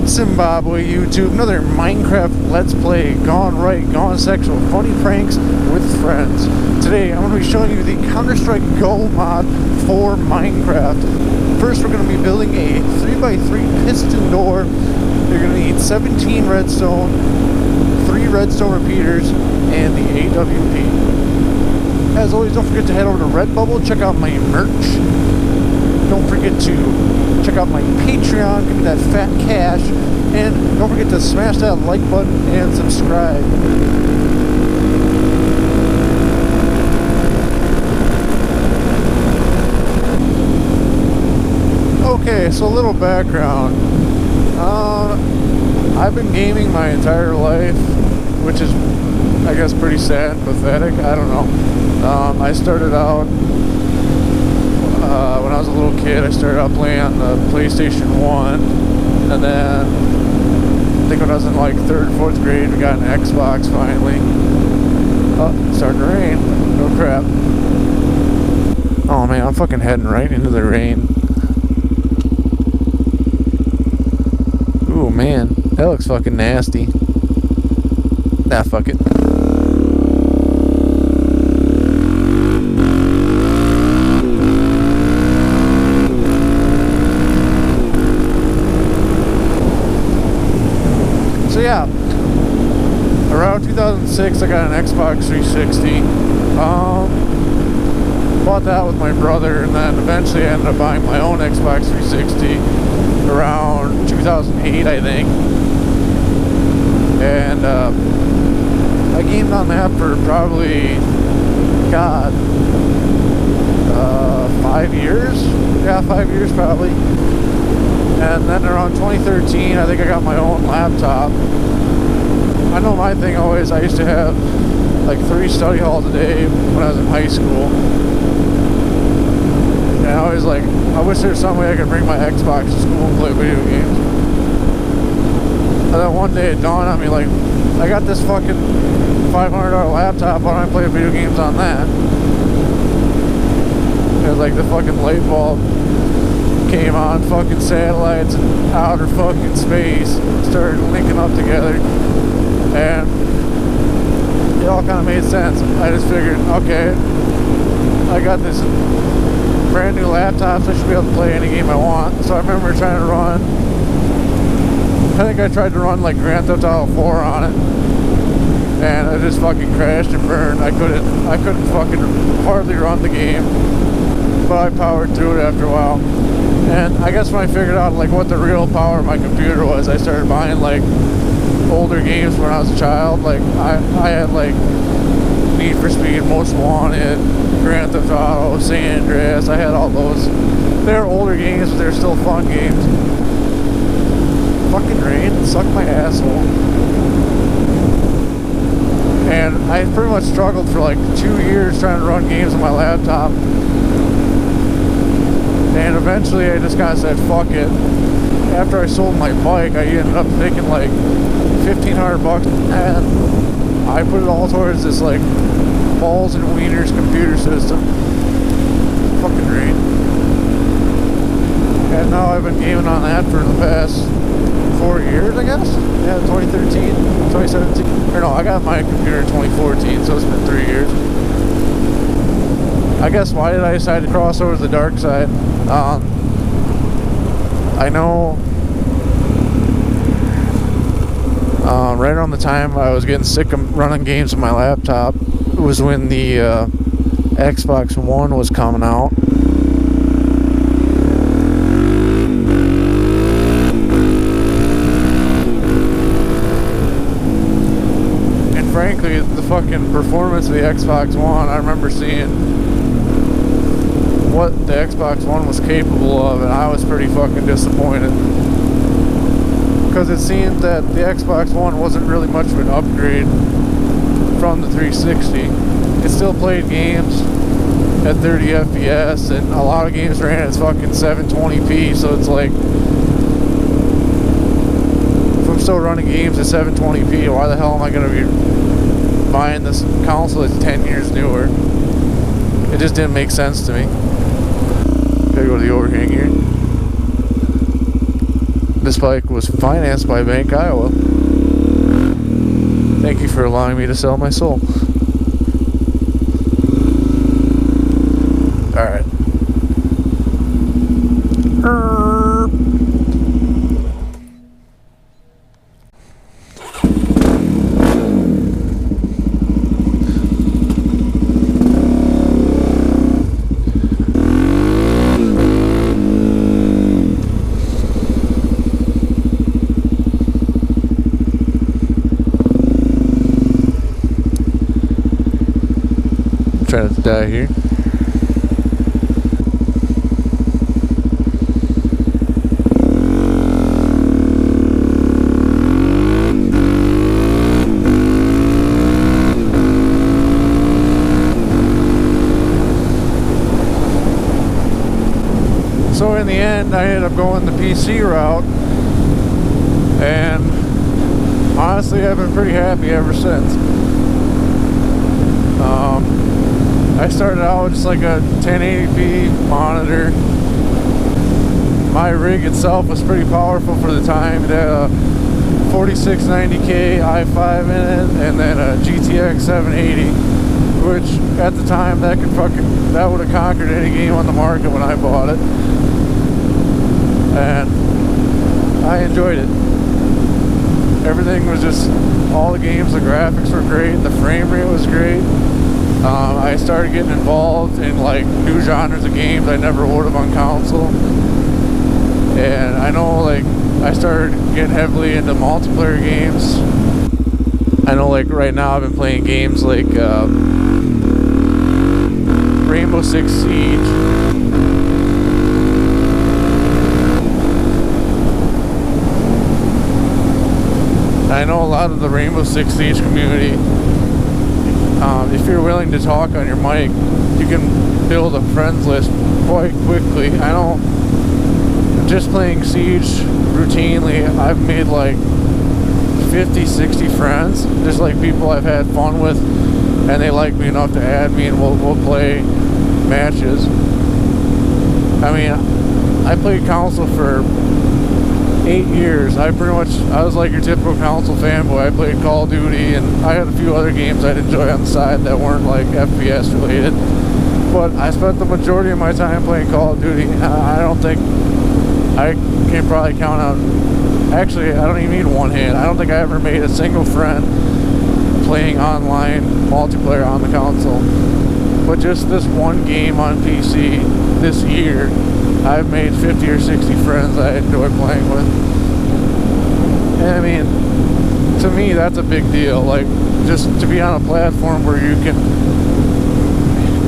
Zimbabwe YouTube, another Minecraft Let's Play, gone right, gone sexual, funny pranks with friends. Today I'm going to be showing you the Counter-Strike Go mod for Minecraft. First we're going to be building a 3x3 piston door. You're going to need 17 redstone, 3 redstone repeaters, and the AWP. As always, don't forget to head over to Redbubble, check out my merch. Don't forget to check out my Patreon, give me that fat cash, and don't forget to smash that like button and subscribe. Okay, so a little background. I've been gaming my entire life, which is, I guess, pretty sad and pathetic. I don't know. I started out when I was a little kid. I started out playing on the PlayStation 1, and then I think when I was in like 3rd or 4th grade, we got an Xbox finally. Oh, it's starting to rain. Oh crap. Oh man, I'm fucking heading right into the rain. Ooh man, that looks fucking nasty. Nah, fuck it. So yeah, around 2006 I got an Xbox 360. Bought that with my brother, and then eventually I ended up buying my own Xbox 360 around 2008, I think. And I gamed on that for probably, God, 5 years? Yeah, 5 years probably. And then around 2013, I think I got my own laptop. I know my thing always, I used to have like 3 study halls a day when I was in high school. And I always like, I wish there was some way I could bring my Xbox to school and play video games. And then one day it dawned on me, like, I got this fucking $500 laptop, why don't I play video games on that? It was like the fucking light bulb came on, fucking satellites and outer fucking space started linking up together, and it all kind of made sense. I just figured, okay, I got this brand new laptop, so I should be able to play any game I want. So I remember trying to run, I think I tried to run like Grand Theft Auto 4 on it, and I just fucking crashed and burned. I couldn't fucking hardly run the game, but I powered through it after a while. And I guess when I figured out like what the real power of my computer was, I started buying like older games when I was a child. Like I had like Need for Speed, Most Wanted, Grand Theft Auto, San Andreas. I had all those. They're older games, but they're still fun games. Fucking rain, suck my asshole. And I pretty much struggled for like 2 years trying to run games on my laptop. And eventually I just kind of said, fuck it. After I sold my bike, I ended up taking like $1,500 and I put it all towards this like balls and wieners computer system. Fucking rain. And now I've been gaming on that for the past 4 years, I guess? Yeah, 2013, 2017. Or no, I got my computer in 2014, so it's been 3 years. I guess why did I decide to cross over to the dark side? I know right around the time I was getting sick of running games on my laptop was when the Xbox One was coming out. And frankly, the fucking performance of the Xbox One, I remember seeing what the Xbox One was capable of, and I was pretty fucking disappointed, because it seemed that the Xbox One wasn't really much of an upgrade from the 360. It still played games at 30 FPS, and a lot of games ran at fucking 720p, so it's like, if I'm still running games at 720p, why the hell am I going to be buying this console that's 10 years newer? It just didn't make sense to me. Gotta go to the overhang here. This bike was financed by Bank Iowa. Thank you for allowing me to sell my soul. Alright. Trying not to die here. So in the end, I ended up going the PC route, and honestly, I've been pretty happy ever since. I started out just like a 1080p monitor. My rig itself was pretty powerful for the time. It had a 4690K i5 in it, and then a GTX 780, which at the time that would have conquered any game on the market when I bought it. And I enjoyed it. Everything was just, all the games, the graphics were great, the frame rate was great. I started getting involved in like new genres of games I never would have on console. And I know like I started getting heavily into multiplayer games. I know like right now I've been playing games like Rainbow Six Siege. I know a lot of the Rainbow Six Siege community, if you're willing to talk on your mic, you can build a friends list quite quickly. I know just playing Siege routinely, I've made like 50, 60 friends, just like people I've had fun with, and they like me enough to add me, and we'll play matches. I mean, I played console for 8 years. I was like your typical console fanboy. I played Call of Duty, and I had a few other games I'd enjoy on the side that weren't like FPS related. But I spent the majority of my time playing Call of Duty. I don't think I can probably count out. Actually, I don't even need one hand. I don't think I ever made a single friend playing online multiplayer on the console. But just this one game on PC this year, I've made 50 or 60 friends I enjoy playing with. And I mean, to me, that's a big deal. Like, just to be on a platform where you can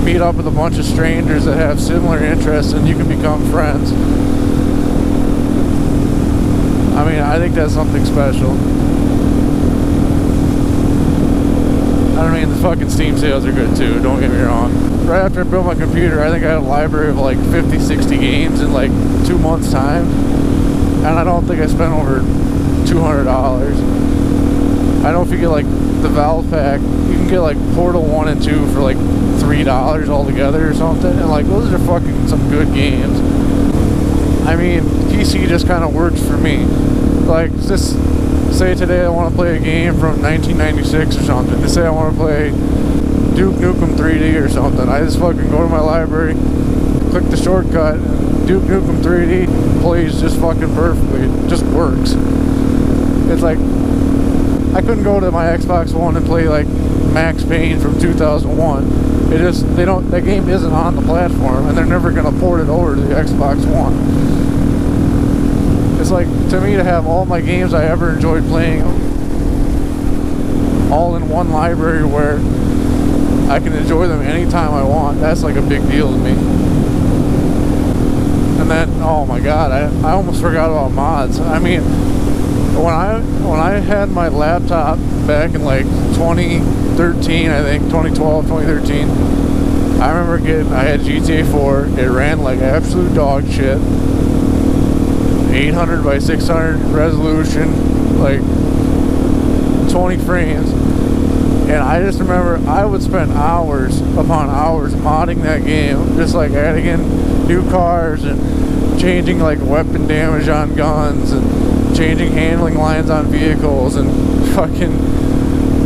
meet up with a bunch of strangers that have similar interests and you can become friends. I mean, I think that's something special. I mean, the fucking Steam sales are good too, don't get me wrong. Right after I built my computer, I think I had a library of like 50, 60 games in like 2 months' time. And I don't think I spent over $200. I know if you get like the Valve pack, you can get like Portal 1 and 2 for like $3 altogether or something. And like, those are fucking some good games. I mean, PC just kind of works for me. Like, just say today I want to play a game from 1996 or something. Just say I want to play Duke Nukem 3D or something. I just fucking go to my library, click the shortcut, Duke Nukem 3D plays just fucking perfectly. It just works. It's like, I couldn't go to my Xbox One and play like Max Payne from 2001. That game isn't on the platform, and they're never gonna port it over to the Xbox One. It's like, to me, to have all my games I ever enjoyed playing all in one library where I can enjoy them anytime I want, that's like a big deal to me. And then, oh my god, I almost forgot about mods. I mean, when I had my laptop back in like 2013, I think, 2012, 2013, I remember I had GTA 4, it ran like absolute dog shit. 800 by 600 resolution, like 20 frames, and I just remember I would spend hours upon hours modding that game, just like adding in new cars and changing like weapon damage on guns and changing handling lines on vehicles and fucking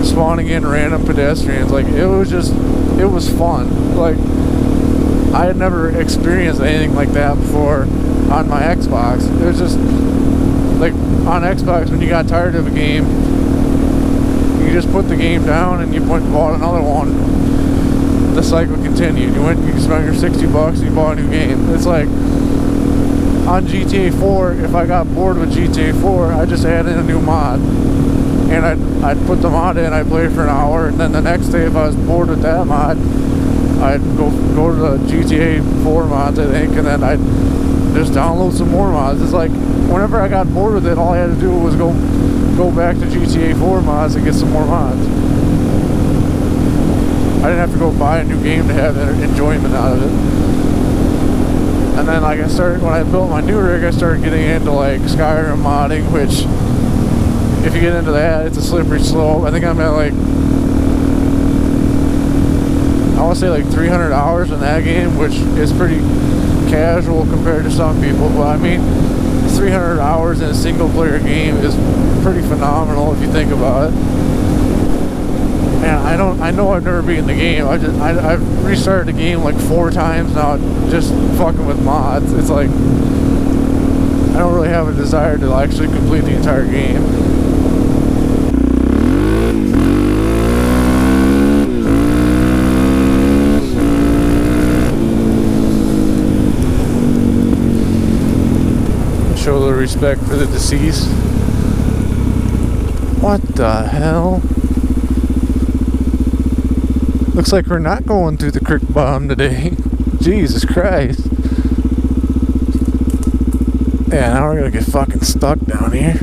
spawning in random pedestrians. Like, it was fun. Like, I had never experienced anything like that before on my Xbox. It was just like on Xbox, when you got tired of a game, you just put the game down and you went and bought another one. The cycle continued. You spent your $60 and you bought a new game. It's like on GTA 4, if I got bored with GTA 4, I just add in a new mod. And I'd put the mod in, I'd play for an hour, and then the next day, if I was bored with that mod, I'd go to the GTA 4 mods, I think, and then I'd just download some more mods. It's like, whenever I got bored with it, all I had to do was go back to GTA 4 mods and get some more mods. I didn't have to go buy a new game to have enjoyment out of it. And then, like, when I built my new rig, I started getting into, like, Skyrim modding, which, if you get into that, it's a slippery slope. I think I'm at, like, I want to say like 300 hours in that game, which is pretty casual compared to some people. But I mean, 300 hours in a single player game is pretty phenomenal if you think about it. And I know I've never beaten the game. I've restarted the game like 4 times now, just fucking with mods. It's like, I don't really have a desire to actually complete the entire game. Show the respect for the deceased. What the hell? Looks like we're not going through the creek bottom today. Jesus Christ. Yeah, now we're gonna get fucking stuck down here.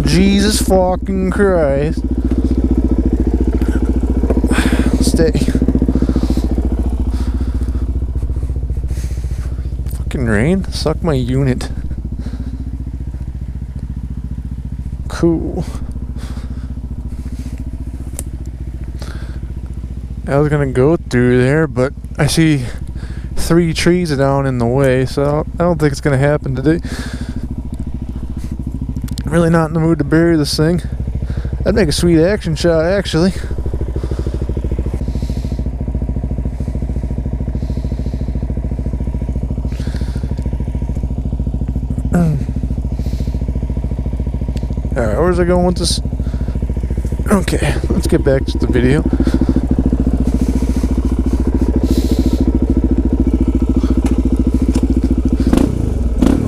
Jesus fucking Christ. Stay. Fucking rain? Suck my unit. Cool. I was gonna go through there, but I see 3 trees down in the way, so I don't think it's gonna happen today. I'm really not in the mood to bury this thing. That'd make a sweet action shot, actually. Alright, where's I going with this? Okay, let's get back to the video.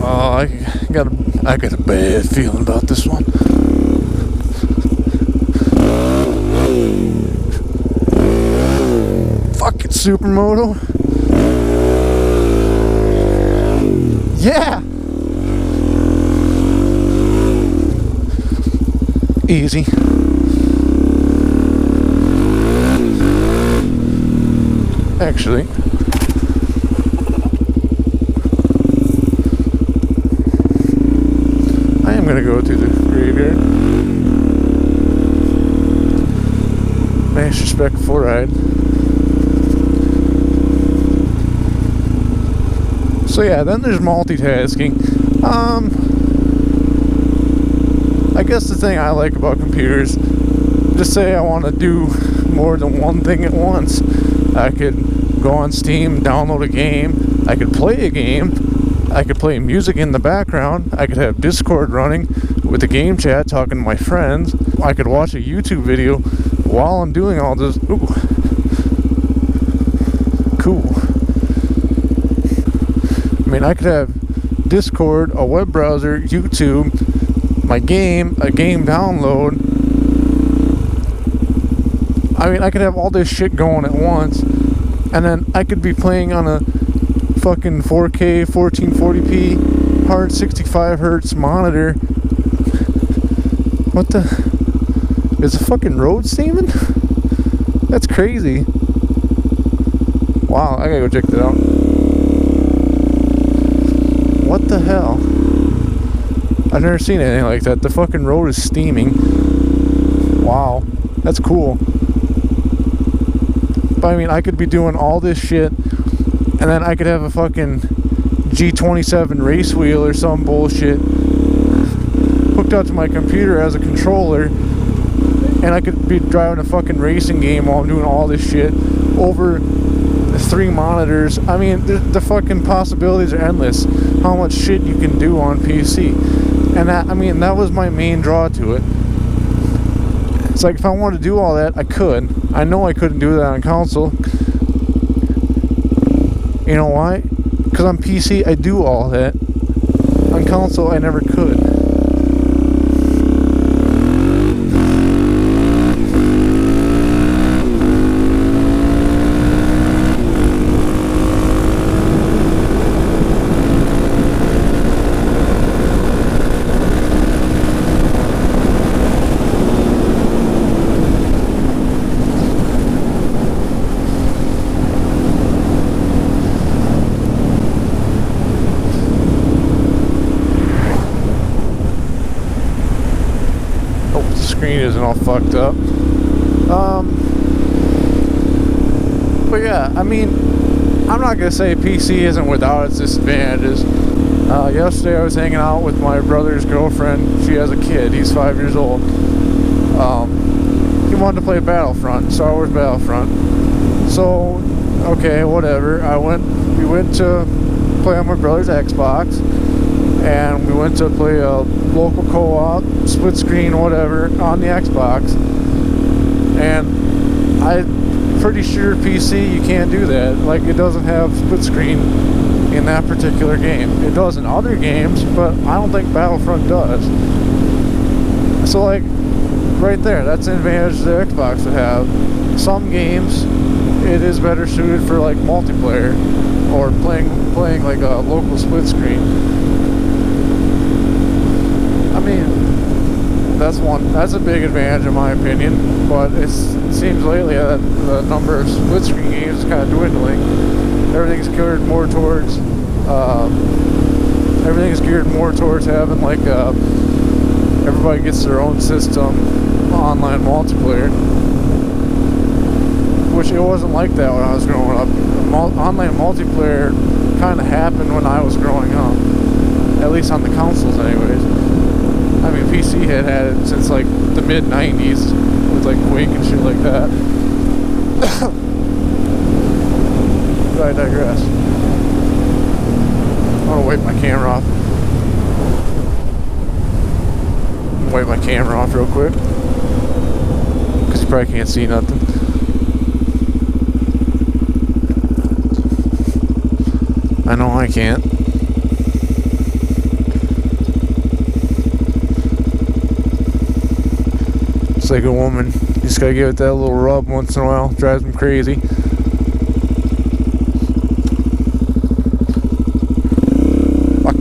Oh, I got a bad feeling about this one. Fucking supermoto. Yeah! Easy. Actually, I am gonna go to the graveyard. Nice respectful ride. So yeah, then there's multitasking. I guess the thing I like about computers, just say I want to do more than one thing at once. I could go on Steam, download a game, I could play a game, I could play music in the background, I could have Discord running with the game chat talking to my friends, I could watch a YouTube video while I'm doing all this. Ooh. Cool. I mean, I could have Discord, a web browser, YouTube, my game, a game download. I mean, I could have all this shit going at once, and then I could be playing on a fucking 4K 1440p hard 65 hertz monitor. What the? Is the fucking road steaming? That's crazy. Wow, I gotta go check that out. What the hell? I've never seen anything like that. The fucking road is steaming. Wow, that's cool. But I mean, I could be doing all this shit, and then I could have a fucking G27 race wheel or some bullshit hooked up to my computer as a controller, and I could be driving a fucking racing game while I'm doing all this shit over 3 monitors. I mean, the fucking possibilities are endless. How much shit you can do on PC, and that was my main draw to it. It's like if I wanted to do all that, I could. I know I couldn't do that on console. You know why? Because on PC I do all that. On console I never could. Isn't all fucked up. But yeah, I mean, I'm not gonna say PC isn't without its disadvantages. Yesterday I was hanging out with my brother's girlfriend. She has a kid. He's 5 years old. He wanted to play Battlefront, Star Wars Battlefront. So, okay, whatever. We went to play on my brother's Xbox, and we went to play a local co-op, split screen, whatever, on the Xbox. And I'm pretty sure PC you can't do that. Like, it doesn't have split screen in that particular game. It does in other games, but I don't think Battlefront does. So, like, right there, that's an advantage the Xbox would have. Some games, it is better suited for, like, multiplayer or playing like a local split screen. I mean, that's a big advantage in my opinion, but it seems lately that the number of split screen games is kind of dwindling. Everything's geared more towards having like everybody gets their own system, online multiplayer, which it wasn't like that when I was growing up. Online multiplayer kind of happened when I was growing up, at least on the consoles anyways. I mean, PC had it since like the mid-90s with like Quake and shit like that. But I digress. I'm gonna wipe my camera off. Wipe my camera off real quick, because you probably can't see nothing. I know I can't. It's like a woman. You just gotta give it that little rub once in a while. Drives me crazy. I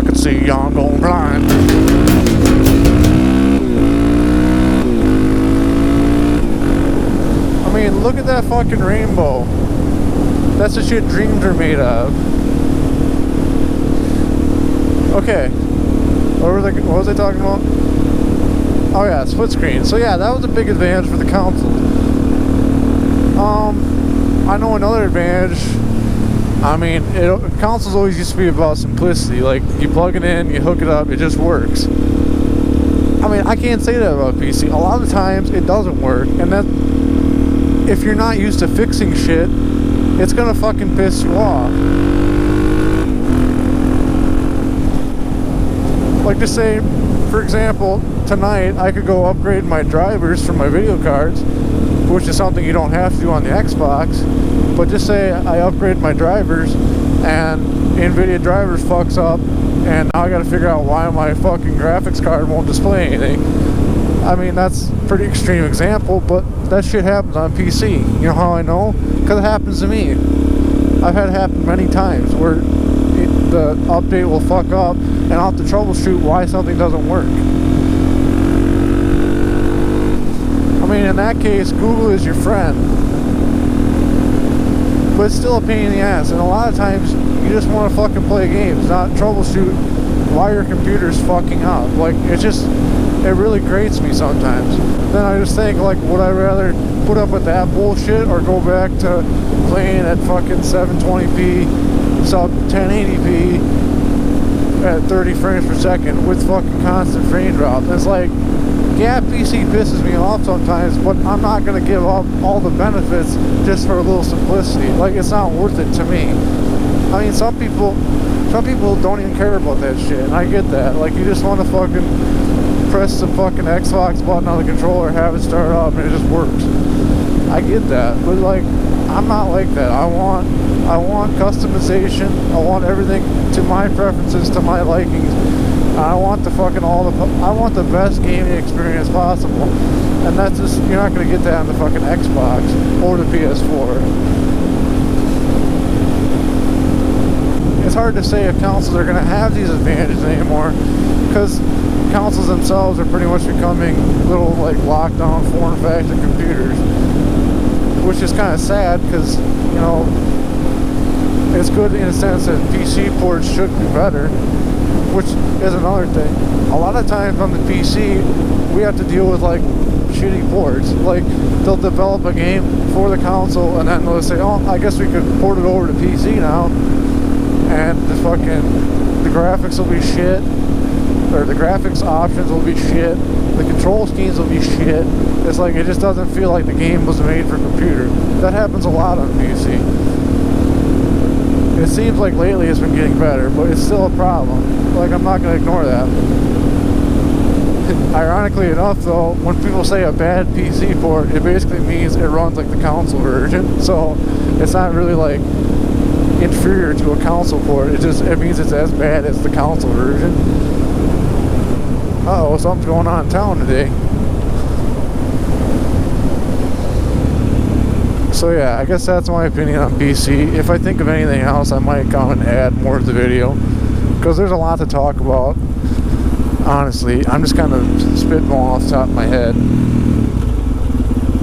can see y'all going blind. I mean, look at that fucking rainbow. That's the shit dreams are made of. Okay. What was I talking about? Oh yeah, split screen. So yeah, that was a big advantage for the console. I know another advantage. I mean, consoles always used to be about simplicity. Like, you plug it in, you hook it up, it just works. I mean, I can't say that about PC. A lot of times, it doesn't work. And that, if you're not used to fixing shit, it's gonna fucking piss you off. Like, to say, for example, tonight I could go upgrade my drivers for my video cards, which is something you don't have to do on the Xbox. But just say I upgrade my drivers and NVIDIA drivers fucks up, and now I gotta figure out why my fucking graphics card won't display anything. I mean, that's a pretty extreme example, but that shit happens on PC. You know how I know? Because it happens to me. I've had it happen many times where the update will fuck up, and I'll have to troubleshoot why something doesn't work. I mean, in that case, Google is your friend. But it's still a pain in the ass, and a lot of times you just want to fucking play games, not troubleshoot why your computer's fucking up. Like, it really grates me sometimes. Then I just think, like, would I rather put up with that bullshit or go back to playing at fucking 720p shoots out 1080p at 30 frames per second with fucking constant frame drop. And it's like, yeah, PC pisses me off sometimes, but I'm not gonna give up all the benefits just for a little simplicity. Like, it's not worth it to me. I mean, some people don't even care about that shit, and I get that. Like, you just want to fucking press the fucking Xbox button on the controller, have it start up, and it just works. I get that, but like, I'm not like that. I want customization. I want everything to my preferences, to my likings. I want the fucking I want the best gaming experience possible, and that's just, you're not gonna get that on the fucking Xbox or the PS4. It's hard to say if consoles are gonna have these advantages anymore, because consoles themselves are pretty much becoming little like lockdown form factor computers, which is kind of sad because, you know, it's good in a sense that PC ports should be better, which is another thing. A lot of times on the PC, we have to deal with like shitty ports. Like, they'll develop a game for the console and then they'll say, oh, I guess we could port it over to PC now, and the graphics will be shit, or the graphics options will be shit, the control schemes will be shit. It's like, it just doesn't feel like the game was made for computer. That happens a lot on PC. It seems like lately it's been getting better, but it's still a problem. Like, I'm not going to ignore that. Ironically enough, though, when people say a bad PC port, it basically means it runs like the console version. So it's not really like inferior to a console port. It means it's as bad as the console version. Uh-oh, something's going on in town today. So yeah, I guess that's my opinion on PC. If I think of anything else, I might come and add more to the video, because there's a lot to talk about. Honestly, I'm just kind of spitballing off the top of my head.